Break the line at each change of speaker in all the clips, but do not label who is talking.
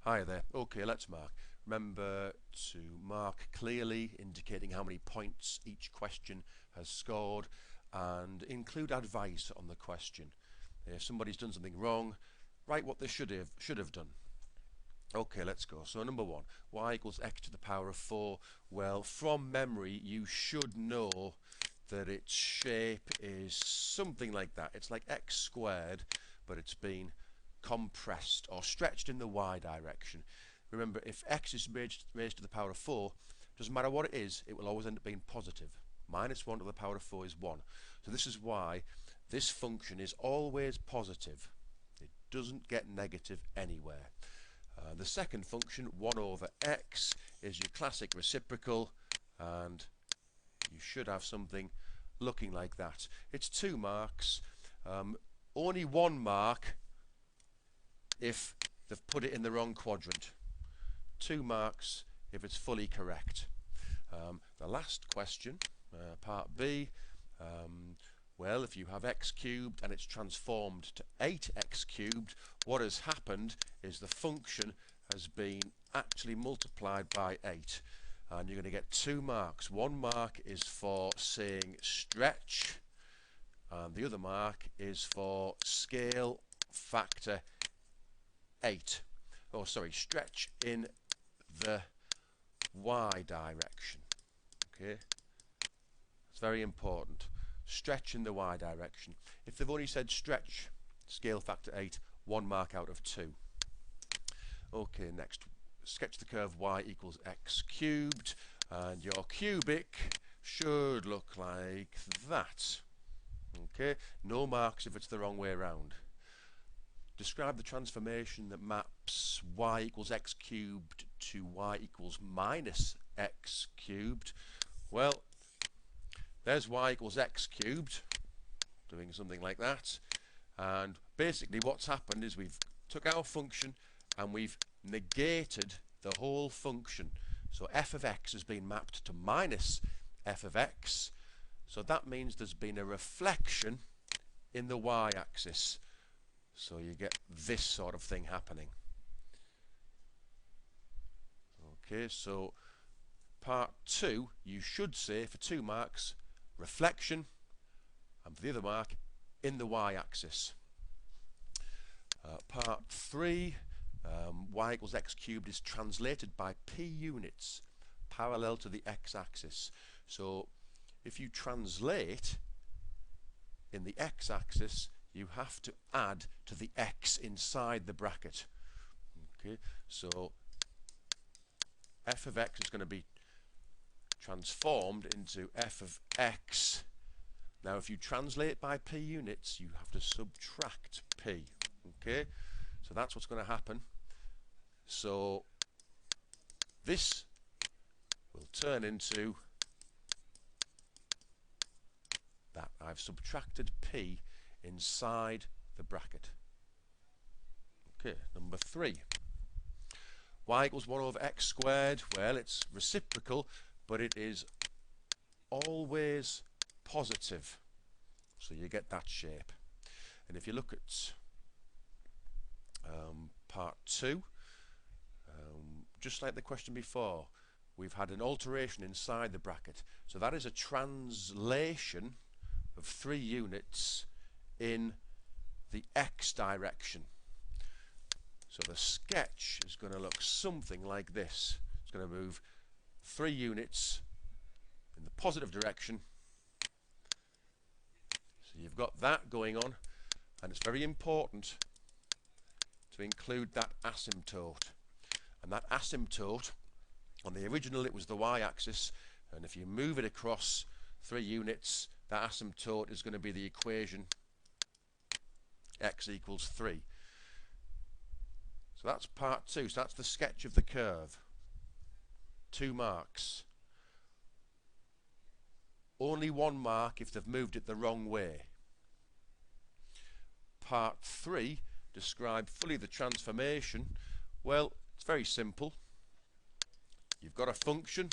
Hi there. Okay, let's mark. Remember to mark clearly, indicating how many points each question has scored, and include advice on the question. If somebody's done something wrong, write what they should have done. Okay, let's go. So number one, y equals x to the power of 4. Well, from memory, you should know that its shape is something like that. It's like x squared, but it's been compressed or stretched in the y direction. Remember, if x is raised to the power of 4, doesn't matter what it is, it will always end up being positive. Minus 1 to the power of 4 is 1. So this is why this function is always positive. It doesn't get negative anywhere. The second function, 1 over x, is your classic reciprocal, and you should have something looking like that. It's 2 marks. Only 1 mark if they've put it in the wrong quadrant. 2 marks if it's fully correct. The last question, part B, well, if you have x cubed and it's transformed to 8x cubed, what has happened is the function has been actually multiplied by 8. And you're going to get 2 marks. 1 mark is for saying stretch, and the other mark is for scale factor 8. Oh, sorry, stretch in the y direction. Okay, it's very important. Stretch in the y direction. If they've only said stretch, scale factor 8, 1 mark out of 2. Okay, next, sketch the curve y equals x cubed, and your cubic should look like that. Okay, no marks if it's the wrong way around. Describe the transformation that maps y equals x cubed to y equals minus x cubed. Well, there's y equals x cubed, doing something like that. And basically what's happened is we've took our function and we've negated the whole function. So f of x has been mapped to minus f of x. So that means there's been a reflection in the y-axis. So you get this sort of thing happening. Okay, so part 2, you should say for 2 marks, reflection, and for the other mark, in the y-axis. Part 3, y equals x cubed is translated by p units parallel to the x-axis. So if you translate in the x-axis, you have to add to the x inside the bracket. Okay, so f of x is going to be transformed into f of x. Now if you translate by p units, you have to subtract p. Okay, so that's what's going to happen. So this will turn into that. I've subtracted p inside the bracket. Okay, number 3. Y equals 1 over x squared. Well, it's reciprocal, but it is always positive. So you get that shape. And if you look at part 2, just like the question before, we've had an alteration inside the bracket. So that is a translation of 3 units in the x direction. So the sketch is going to look something like this. It's going to move 3 units in the positive direction. So you've got that going on, and it's very important to include that asymptote. And that asymptote, on the original it was the y-axis, and if you move it across 3 units, that asymptote is going to be the equation x equals 3. So that's part 2. So that's the sketch of the curve. 2 marks. Only 1 mark if they've moved it the wrong way. Part 3, describe fully the transformation. Well, it's very simple. You've got a function,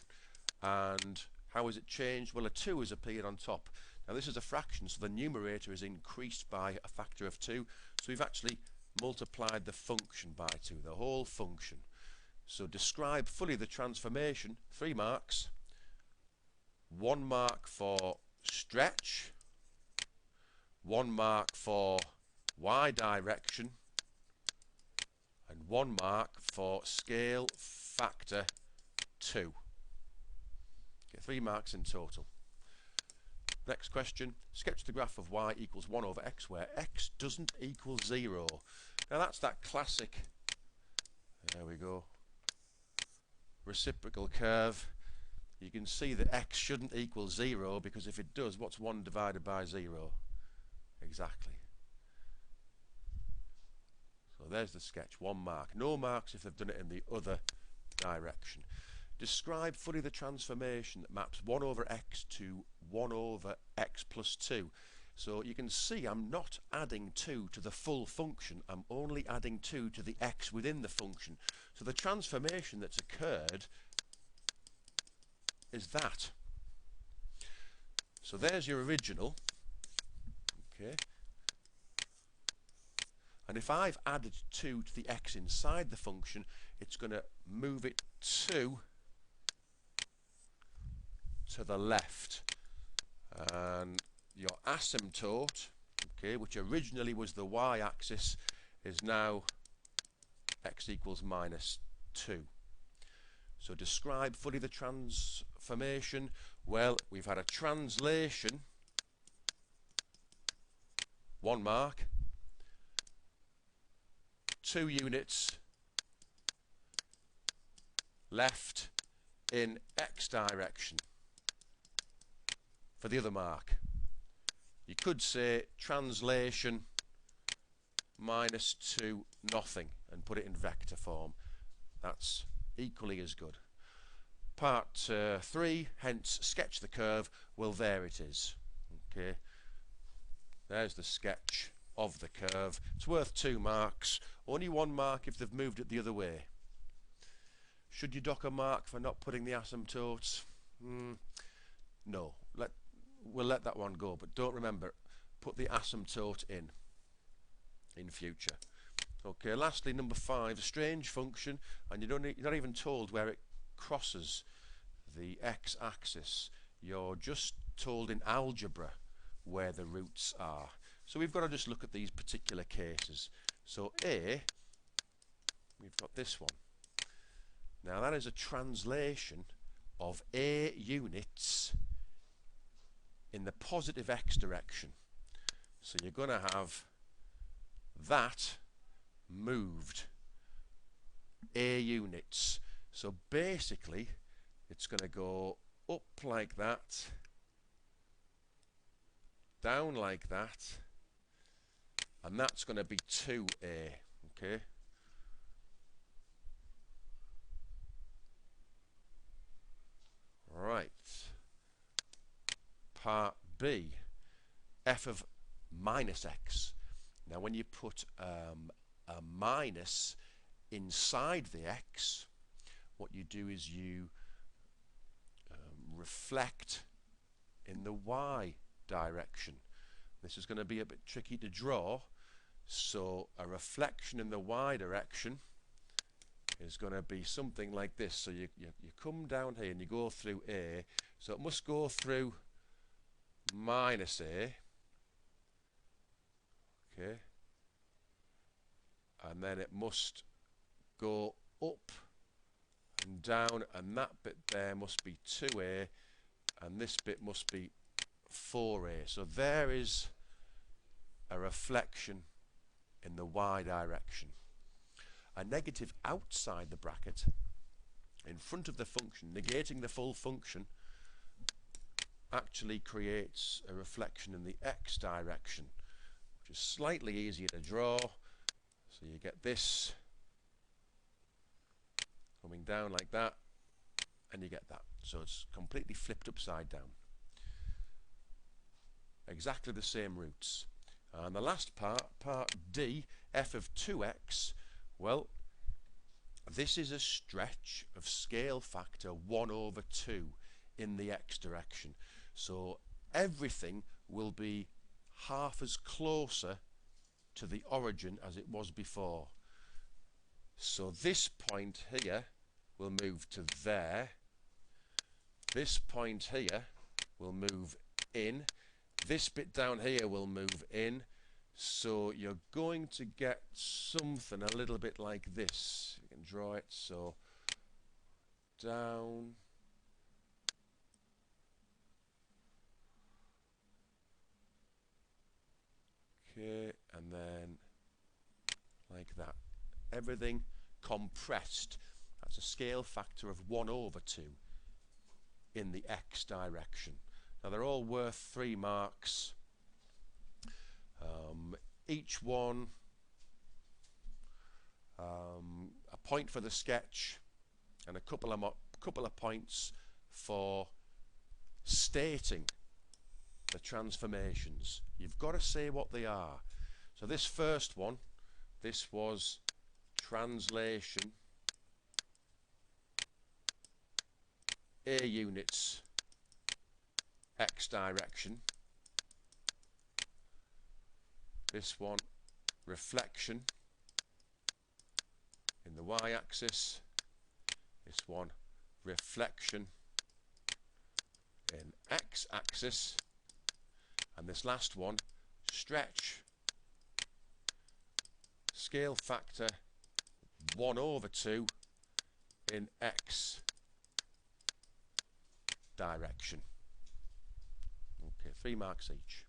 and how has it changed? Well, a 2 has appeared on top. Now this is a fraction, so the numerator is increased by a factor of 2. So we've actually multiplied the function by 2, the whole function. So describe fully the transformation, 3 marks, 1 mark for stretch, 1 mark for y direction, and 1 mark for scale factor 2. Get 3 marks in total. Next question, sketch the graph of y equals 1 over x where x doesn't equal 0. Now that's that classic, there we go, reciprocal curve. You can see that x shouldn't equal 0 because if it does, what's 1 divided by 0? Exactly. So there's the sketch, 1 mark. No marks if they've done it in the other direction. Describe fully the transformation that maps 1 over x to 1 over x plus 2. So you can see I'm not adding 2 to the full function, I'm only adding 2 to the x within the function. So the transformation that's occurred is that. So there's your original. Okay. And if I've added 2 to the x inside the function, it's going to move it 2 to the left. And your asymptote, okay, which originally was the y-axis, is now x equals minus 2. So describe fully the transformation. Well, we've had a translation, 1 mark, 2 units left in x direction for the other mark. You could say translation minus 2 nothing and put it in vector form. That's equally as good. Part 3, hence sketch the curve. Well, there it is. Okay, there's the sketch of the curve. It's worth 2 marks. Only 1 mark if they've moved it the other way. Should you dock a mark for not putting the asymptotes? No. We'll let that one go, but don't remember, put the asymptote in future. Okay, lastly, number 5, strange function, and you're not even told where it crosses the x-axis. You're just told in algebra where the roots are. So we've got to just look at these particular cases. So A, we've got this one. Now that is a translation of A units in the positive x direction. So you're going to have that moved A units. So basically it's going to go up like that, down like that, and that's going to be 2A. Okay, right. Part B, f of minus x. Now when you put a minus inside the x, what you do is you reflect in the y direction. This is going to be a bit tricky to draw, so a reflection in the y direction is going to be something like this. So you come down here and you go through A, so it must go through minus A, okay, and then it must go up and down, and that bit there must be 2A, and this bit must be 4A. So there is a reflection in the y direction. A negative outside the bracket in front of the function, negating the full function, actually creates a reflection in the x direction, which is slightly easier to draw. So you get this coming down like that, and you get that. So it's completely flipped upside down. Exactly the same roots. And the last part, part D, f of 2x, well, this is a stretch of scale factor 1 over 2 in the x direction. So everything will be half as closer to the origin as it was before. So this point here will move to there. This point here will move in. This bit down here will move in. So you're going to get something a little bit like this. You can draw it. So down. Okay, and then like that. Everything compressed. That's a scale factor of 1/2 in the x direction. Now they're all worth 3 marks. Each one a point for the sketch and a couple of points for stating the transformations. You've got to say what they are. So this first one, this was translation A units x direction. This one, reflection in the y-axis. This one, reflection in x-axis. And this last one, stretch, scale factor 1/2 in x direction. Okay, 3 marks each.